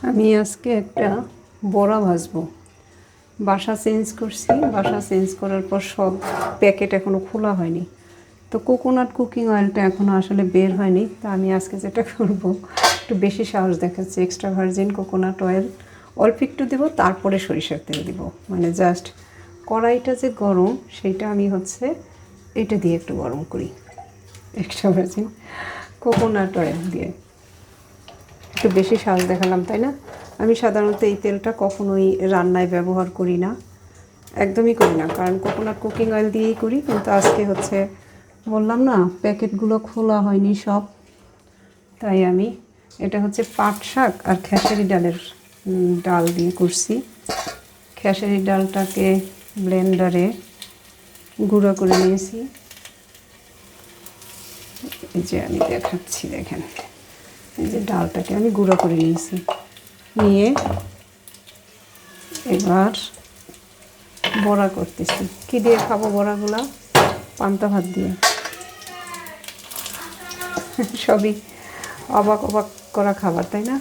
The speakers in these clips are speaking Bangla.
আমি আজকে একটা বড়া ভাজবো। বাসা চেঞ্জ করছি, বাসা চেঞ্জ করার পর সব প্যাকেট এখনও খোলা হয়নি, তো কোকোনাট কুকিং অয়েলটা এখনও আসলে বের হয়নি। তা আমি আজকে যেটা করব, একটু বেশি সাহস দেখাচ্ছি, এক্সট্রা ভার্জিন কোকোনাট অয়েল অল্প একটু দেবো, তারপরে সরিষার তেল দিব। মানে জাস্ট কড়াইটা যে গরম সেইটা আমি এটা দিয়ে একটু গরম করি, এক্সট্রা ভার্জিন কোকোনাট অয়েল দিয়ে। একটু বেশি সাহস দেখালাম, তাই না? আমি সাধারণত এই তেলটা কখনোই রান্নায় ব্যবহার করি না, একদমই করি না, কারণ কোকোনাট কুকিং অয়েল দিয়েই করি। কিন্তু আজকে বললাম না, প্যাকেটগুলো খোলা হয়নি সব, তাই আমি এটা পাট শাক আর খেসারি ডালের ডাল দিয়ে করছি। খেসারি ডালটাকে ব্লেন্ডারে গুঁড়ো করে নিয়েছি। এই যে আমি দেখাচ্ছি, দেখেন, এই যে ডালটাকে আমি গুঁড়ো করে নিয়েছি। নিয়ে এবার বড়া করতেছি। কি দিয়ে খাবো বড়াগুলা? পান্তা ভাত দিয়ে। সবই অবাক অবাক করা খাবার, তাই না?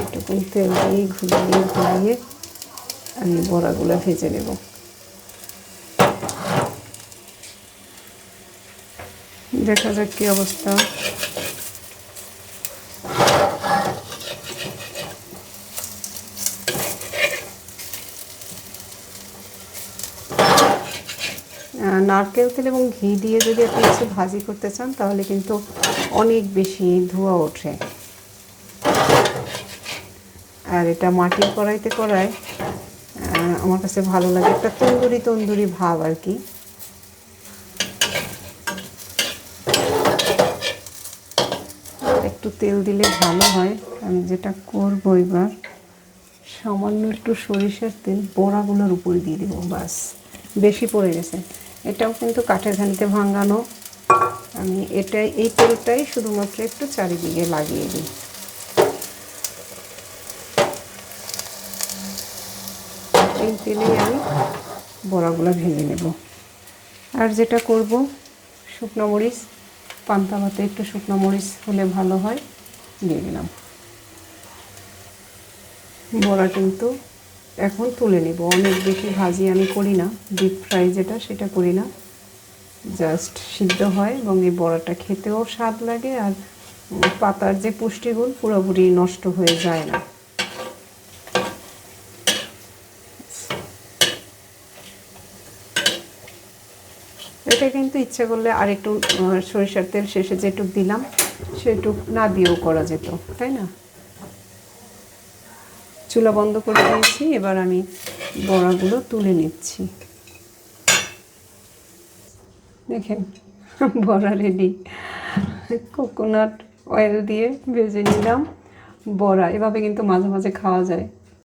একটু তেল দিয়ে ঘুরিয়ে আমি বড়াগুলো ভেজে নেব। দেখা যাক কী অবস্থা। নারকেল তেল এবং ঘি দিয়ে যদি আপনি কিছু ভাজি করতে চান, তাহলে কিন্তু অনেক বেশি ধোঁয়া ওঠে। আর এটা মাটির কড়াইতে করায় আমার কাছে ভালো লাগে, একটা তন্দুরি ভাব আর কি। একটু তেল দিলে ভালো হয়। আমি যেটা করবো এবার, সামান্য একটু সরিষার তেল বড়াগুলোর উপরে দিয়ে দেবো, বাস। বেশি পড়ে গেছে। এটাও কিন্তু কাঠের ঘানিতে ভাঙানো। আমি এই তেলটাই শুধুমাত্র একটু চারিদিকে লাগিয়ে দিই। এই তেলেই আমি বড়াগুলো ভেজে নেব। আর যেটা করব, শুকনো মরিচ, পান্তা ভাতে একটু শুকনো মরিচ হলে ভালো হয়, দিয়ে দিলাম। বড়া কিন্তু এখন তুলে নেব। অনেক বেশি ভাজি আমি করি না, ডিপ ফ্রাই যেটা, সেটা করি না। জাস্ট সিদ্ধ হয় এবং এই বড়াটা খেতেও স্বাদ লাগে, আর পাতার যে পুষ্টিগুণ পুরোপুরি নষ্ট হয়ে যায় না। এটা কিন্তু ইচ্ছে করলে আর একটু সরিষার তেল শেষে যেটুক দিলাম সেটুক না দিয়েও করা যেত, তাই না? চুলা বন্ধ করে দিয়েছি। এবার আমি বড়াগুলো তুলে নিচ্ছি। দেখেন, বড়া রেডি। কোকোনাট অয়েল দিয়ে ভেজে নিলাম বড়া। এভাবে কিন্তু মাঝে মাঝে খাওয়া যায়।